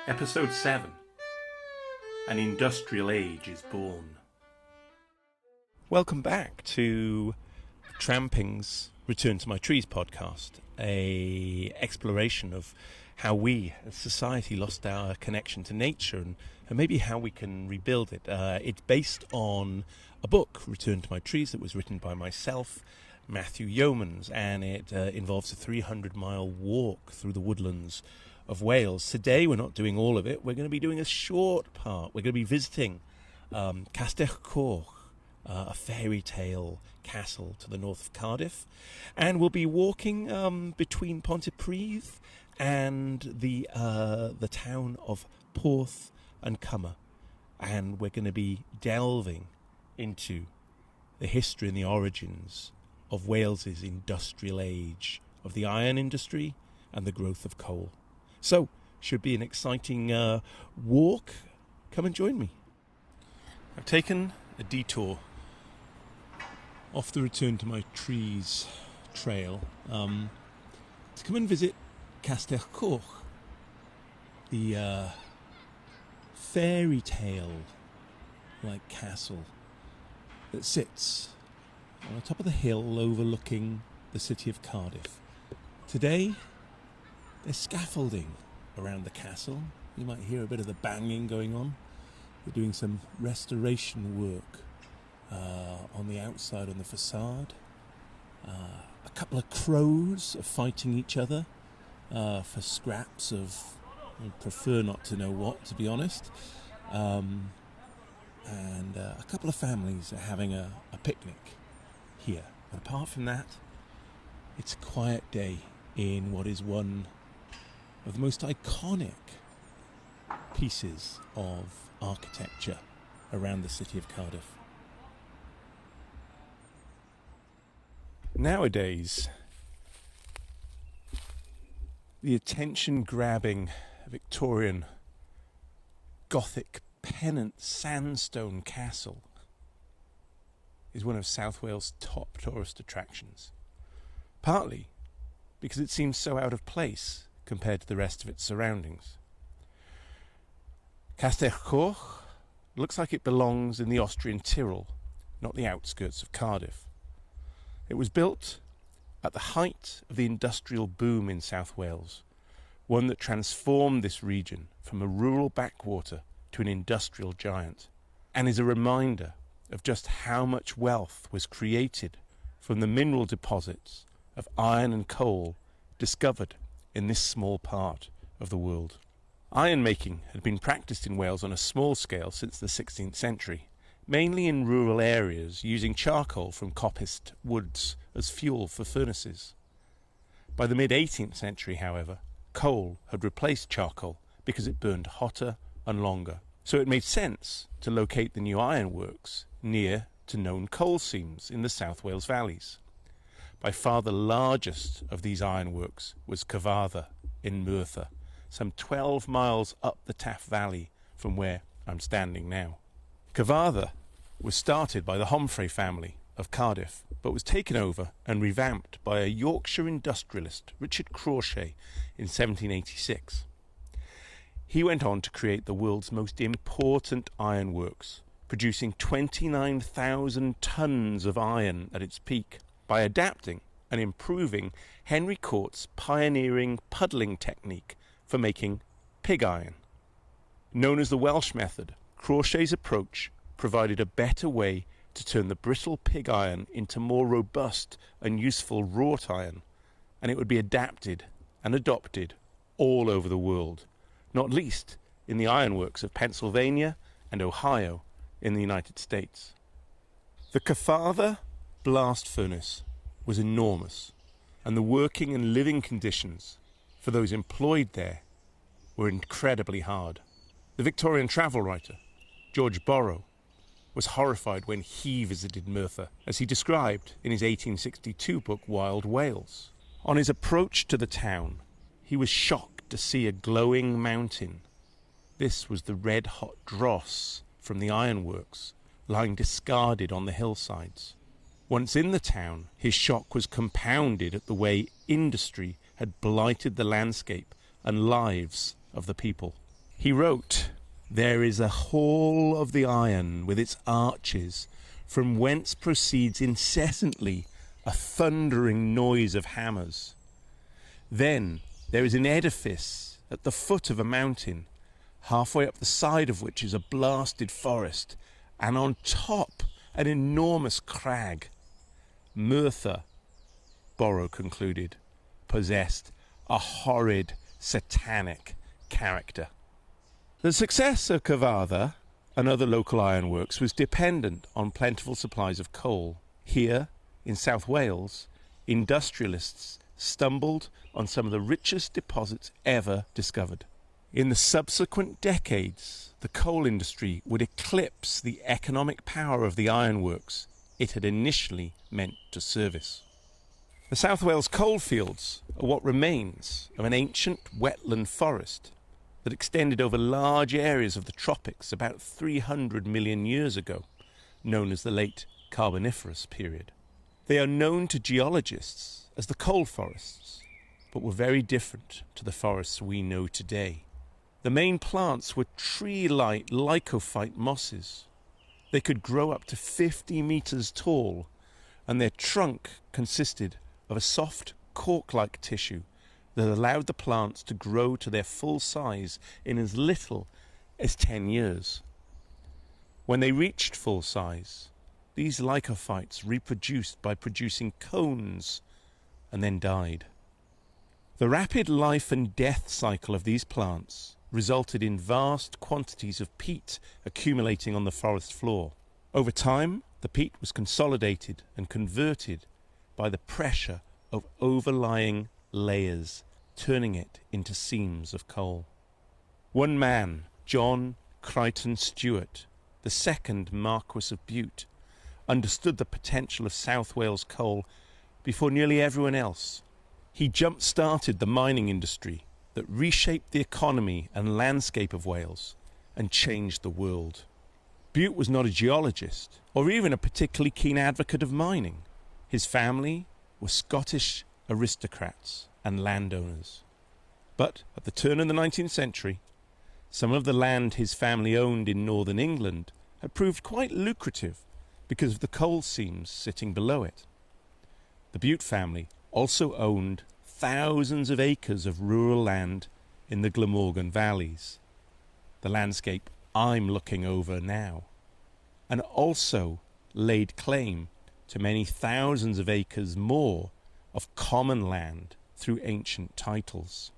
Episode 7. An Industrial Age is Born. Welcome back to Tramping's Return to My Trees podcast, a exploration of how we as society lost our connection to nature and maybe how we can rebuild it. It's based on a book, Return to My Trees, that was written by myself, Matthew Yeomans, and it involves a 300-mile walk through the woodlands of Wales. Today we're not doing all of it. We're going to be doing a short part. We're going to be visiting Castell Coch, a fairy tale castle to the north of Cardiff, and we'll be walking between Pontypridd and the town of Bute and Cymmer, and we're going to be delving into the history and the origins of Wales's industrial age, of the iron industry and the growth of coal. So, should be an exciting walk. Come and join me. I've taken a detour off the Return to My Trees trail to come and visit Castell Coch, the fairy tale-like castle that sits on the top of the hill overlooking the city of Cardiff. Today, there's scaffolding around the castle. You might hear a bit of the banging going on. They're doing some restoration work on the outside, on the facade. A couple of crows are fighting each other for scraps of, I prefer not to know what, to be honest. And a couple of families are having a picnic here. But apart from that, it's a quiet day in what is one of the most iconic pieces of architecture around the city of Cardiff. Nowadays, the attention-grabbing Victorian Gothic pennant sandstone castle is one of South Wales' top tourist attractions, partly because it seems so out of place compared to the rest of its surroundings. Castell Coch looks like it belongs in the Austrian Tyrol, not the outskirts of Cardiff. It was built at the height of the industrial boom in South Wales, one that transformed this region from a rural backwater to an industrial giant, and is a reminder of just how much wealth was created from the mineral deposits of iron and coal discovered in this small part of the world. Iron making had been practiced in Wales on a small scale since the 16th century, mainly in rural areas using charcoal from coppiced woods as fuel for furnaces. By the mid-18th century, however, coal had replaced charcoal because it burned hotter and longer. So it made sense to locate the new ironworks near to known coal seams in the South Wales valleys. By far the largest of these ironworks was Cyfarthfa in Merthyr, some 12 miles up the Taff Valley from where I'm standing now. Cyfarthfa was started by the Homfray family of Cardiff, but was taken over and revamped by a Yorkshire industrialist, Richard Crawshay, in 1786. He went on to create the world's most important ironworks, producing 29,000 tons of iron at its peak, by adapting and improving Henry Court's pioneering puddling technique for making pig iron. Known as the Welsh method, Crawshay's approach provided a better way to turn the brittle pig iron into more robust and useful wrought iron, and it would be adapted and adopted all over the world, not least in the ironworks of Pennsylvania and Ohio in the United States. The Cyfarthfa blast furnace was enormous, and the working and living conditions for those employed there were incredibly hard. The Victorian travel writer, George Borrow, was horrified when he visited Merthyr, as he described in his 1862 book Wild Wales. On his approach to the town, he was shocked to see a glowing mountain. This was the red-hot dross from the ironworks, lying discarded on the hillsides. Once in the town, his shock was compounded at the way industry had blighted the landscape and lives of the people. He wrote, "There is a hall of the iron with its arches, from whence proceeds incessantly a thundering noise of hammers. Then there is an edifice at the foot of a mountain, halfway up the side of which is a blasted forest, and on top an enormous crag. Merthyr," Borrow concluded, "possessed a horrid, satanic character." The success of Cyfarthfa and other local ironworks was dependent on plentiful supplies of coal. Here, in South Wales, industrialists stumbled on some of the richest deposits ever discovered. In the subsequent decades, the coal industry would eclipse the economic power of the ironworks it had initially meant to service. The South Wales coalfields are what remains of an ancient wetland forest that extended over large areas of the tropics about 300 million years ago, known as the late Carboniferous period. They are known to geologists as the coal forests, but were very different to the forests we know today. The main plants were tree-like lycophyte mosses. They could grow up to 50 meters tall, and their trunk consisted of a soft cork-like tissue that allowed the plants to grow to their full size in as little as 10 years. When they reached full size, these lycophytes reproduced by producing cones and then died. The rapid life and death cycle of these plants resulted in vast quantities of peat accumulating on the forest floor. Over time, the peat was consolidated and converted by the pressure of overlying layers, turning it into seams of coal. One man, John Crichton Stewart, the second Marquess of Bute, understood the potential of South Wales coal before nearly everyone else. He jump-started the mining industry that reshaped the economy and landscape of Wales and changed the world. Bute was not a geologist or even a particularly keen advocate of mining. His family were Scottish aristocrats and landowners. But at the turn of the 19th century, some of the land his family owned in northern England had proved quite lucrative because of the coal seams sitting below it. The Bute family also owned thousands of acres of rural land in the Glamorgan valleys, the landscape I'm looking over now, and also laid claim to many thousands of acres more of common land through ancient titles.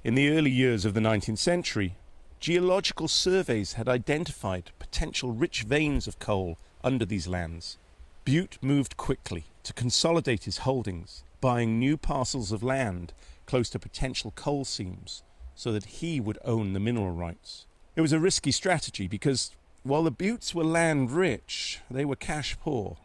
In the early years of the 19th century, geological surveys had identified potential rich veins of coal under these lands. Bute moved quickly to consolidate his holdings, buying new parcels of land close to potential coal seams so that he would own the mineral rights. It was a risky strategy because while the Butes were land rich, they were cash poor.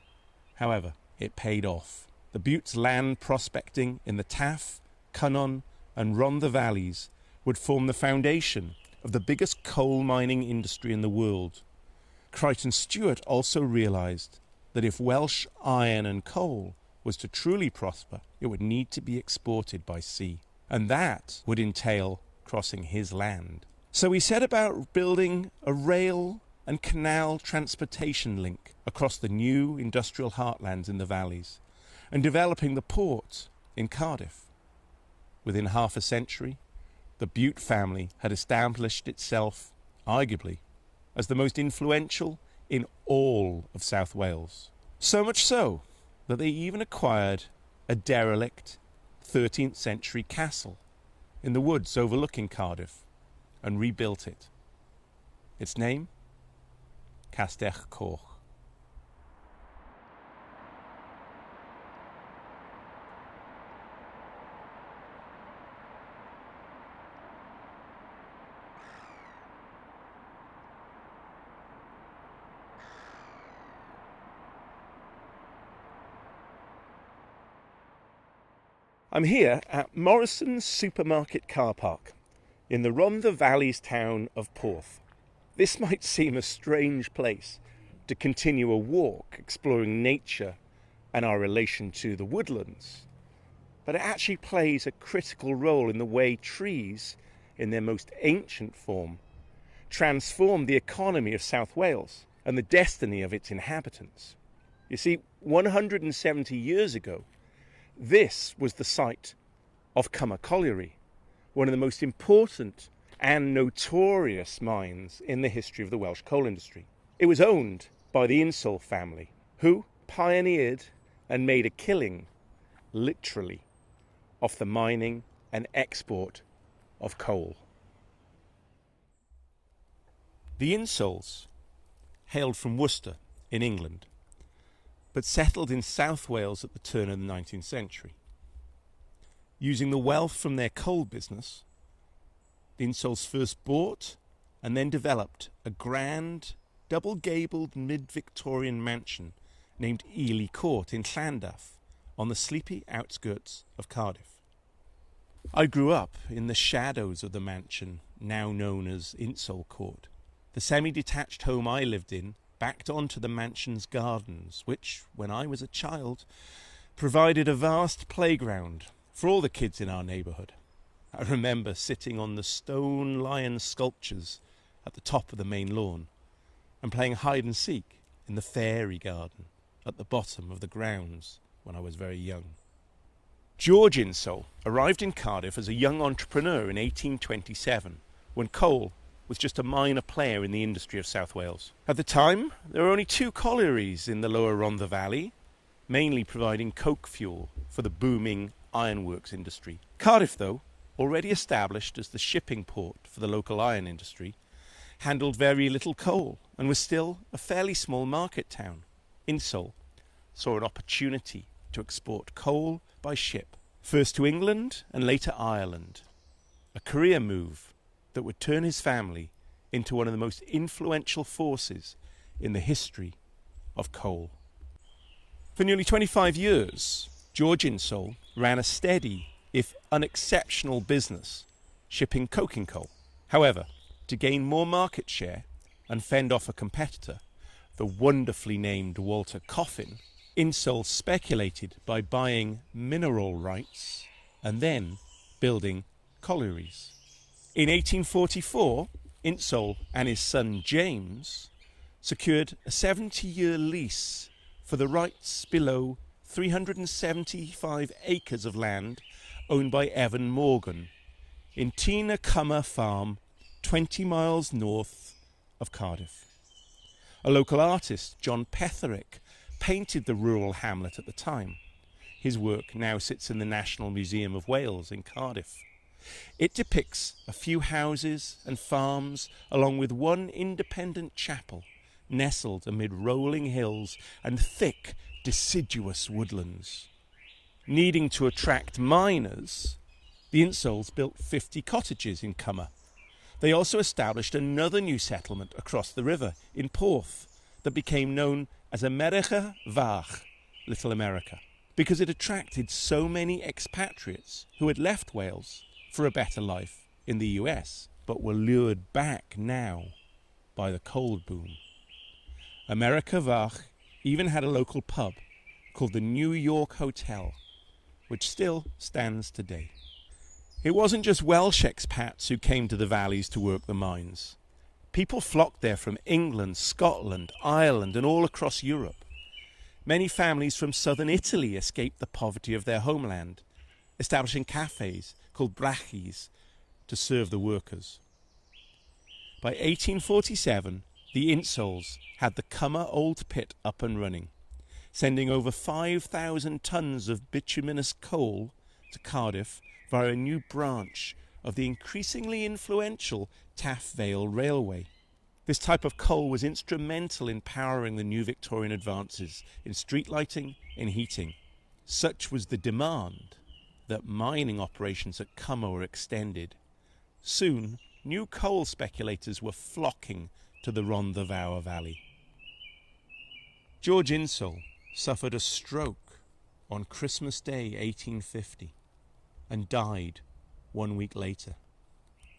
However, it paid off. The Butes' land prospecting in the Taff, Cynnon and Rhondda valleys would form the foundation of the biggest coal mining industry in the world. Crichton Stewart also realised that if Welsh iron and coal was to truly prosper, it would need to be exported by sea, and that would entail crossing his land. So he set about building a rail and canal transportation link across the new industrial heartlands in the valleys, and developing the port in Cardiff. Within half a century, the Bute family had established itself, arguably, as the most influential in all of South Wales. So much so that they even acquired a derelict 13th century castle in the woods overlooking Cardiff and rebuilt it. Its name? Castell Coch. I'm here at Morrison's supermarket car park in the Rhondda Valley's town of Porth. This might seem a strange place to continue a walk exploring nature and our relation to the woodlands, but it actually plays a critical role in the way trees in their most ancient form, transformed the economy of South Wales and the destiny of its inhabitants. You see, 170 years ago, this was the site of Cymmer Colliery, one of the most important and notorious mines in the history of the Welsh coal industry. It was owned by the Insole family, who pioneered and made a killing, literally, off the mining and export of coal. The Insoles hailed from Worcester in England, but settled in South Wales at the turn of the 19th century. Using the wealth from their coal business, the Insoles first bought and then developed a grand, double-gabled mid-Victorian mansion named Ely Court in Llandaff, on the sleepy outskirts of Cardiff. I grew up in the shadows of the mansion, now known as Insole Court. The semi-detached home I lived in backed onto the mansion's gardens, which, when I was a child, provided a vast playground for all the kids in our neighbourhood. I remember sitting on the stone lion sculptures at the top of the main lawn and playing hide and seek in the fairy garden at the bottom of the grounds when I was very young. George Insole arrived in Cardiff as a young entrepreneur in 1827, when coal was just a minor player in the industry of South Wales. At the time, there were only 2 collieries in the lower Rhondda Valley, mainly providing coke fuel for the booming ironworks industry. Cardiff, though, already established as the shipping port for the local iron industry, handled very little coal and was still a fairly small market town. Insole saw an opportunity to export coal by ship, first to England and later Ireland, a career move that would turn his family into one of the most influential forces in the history of coal. For nearly 25 years, George Insole ran a steady, if unexceptional business, shipping coking coal. However, to gain more market share and fend off a competitor, the wonderfully named Walter Coffin, Insole speculated by buying mineral rights and then building collieries. In 1844, Insole and his son James secured a 70-year lease for the rights below 375 acres of land owned by Evan Morgan in Tina Cymmer Farm, 20 miles north of Cardiff. A local artist, John Petherick, painted the rural hamlet at the time. His work now sits in the National Museum of Wales in Cardiff. It depicts a few houses and farms along with one independent chapel nestled amid rolling hills and thick, deciduous woodlands. Needing to attract miners, the Insoles built 50 cottages in Cymmer. They also established another new settlement across the river in Porth that became known as Rhondda Fach, Little America, because it attracted so many expatriates who had left Wales for a better life in the US, but were lured back now by the coal boom. Rhondda Fach even had a local pub called the New York Hotel, which still stands today. It wasn't just Welsh expats who came to the valleys to work the mines. People flocked there from England, Scotland, Ireland, and all across Europe. Many families from southern Italy escaped the poverty of their homeland, establishing cafes called brachis to serve the workers. By 1847, the Insoles had the Cymmer Old Pit up and running, sending over 5,000 tons of bituminous coal to Cardiff via a new branch of the increasingly influential Taff Vale Railway. This type of coal was instrumental in powering the new Victorian advances in street lighting and heating. Such was the demand that mining operations at Cymmer were extended. Soon, new coal speculators were flocking to the Rhondda Fach Valley. George Insole suffered a stroke on Christmas Day 1850 and died 1 week later.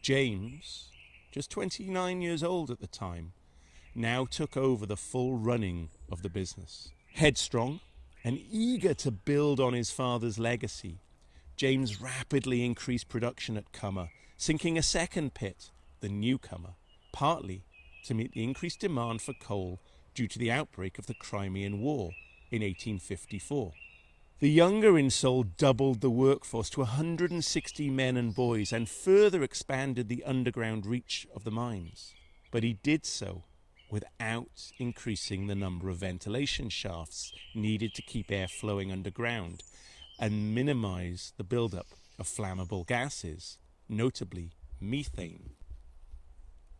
James, just 29 years old at the time, now took over the full running of the business. Headstrong and eager to build on his father's legacy, James rapidly increased production at Cymmer, sinking a second pit, the Newcomer, partly to meet the increased demand for coal due to the outbreak of the Crimean War in 1854. The younger Insole doubled the workforce to 160 men and boys and further expanded the underground reach of the mines. But he did so without increasing the number of ventilation shafts needed to keep air flowing underground and minimise the build-up of flammable gases, notably methane,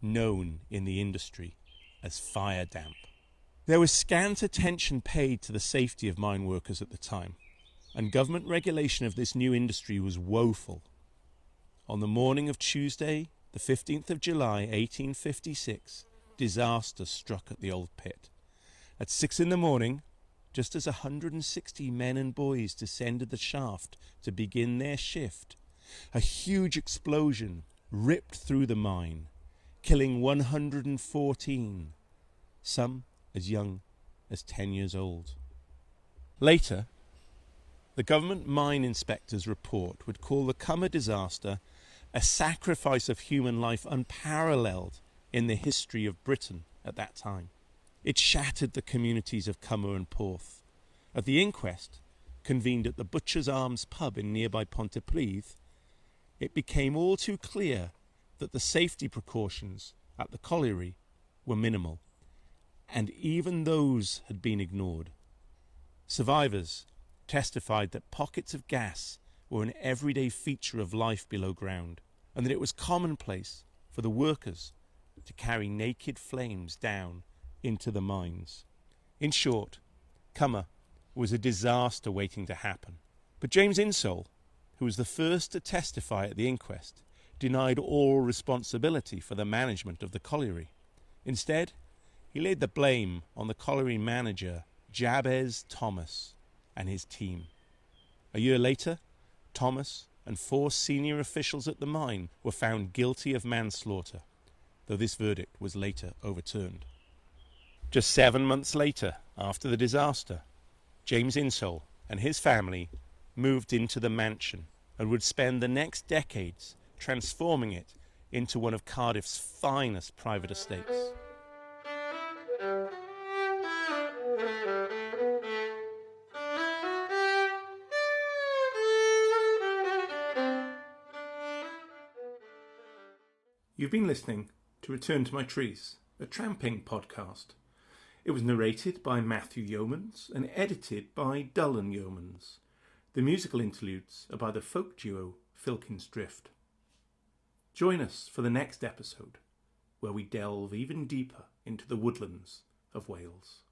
known in the industry as fire damp. There was scant attention paid to the safety of mine workers at the time, and government regulation of this new industry was woeful. On the morning of Tuesday, the 15th of July, 1856, disaster struck at the old pit. At 6 a.m, just as 160 men and boys descended the shaft to begin their shift, a huge explosion ripped through the mine, killing 114, some as young as 10 years old. Later, the government mine inspector's report would call the Cymmer disaster a sacrifice of human life unparalleled in the history of Britain at that time. It shattered the communities of Cymmer and Porth. At the inquest, convened at the Butcher's Arms pub in nearby Pontypridd, it became all too clear that the safety precautions at the colliery were minimal, and even those had been ignored. Survivors testified that pockets of gas were an everyday feature of life below ground, and that it was commonplace for the workers to carry naked flames down into the mines. In short, Cymmer was a disaster waiting to happen. But James Insole, who was the first to testify at the inquest, denied all responsibility for the management of the colliery. Instead, he laid the blame on the colliery manager, Jabez Thomas, and his team. A year later, Thomas and 4 senior officials at the mine were found guilty of manslaughter, though this verdict was later overturned. Just 7 months later, after the disaster, James Insole and his family moved into the mansion and would spend the next decades transforming it into one of Cardiff's finest private estates. You've been listening to Return to My Trees, a Tramping podcast. It was narrated by Matthew Yeomans and edited by Bute and Insole. The musical interludes are by the folk duo Filkin's Drift. Join us for the next episode, where we delve even deeper into the woodlands of Wales.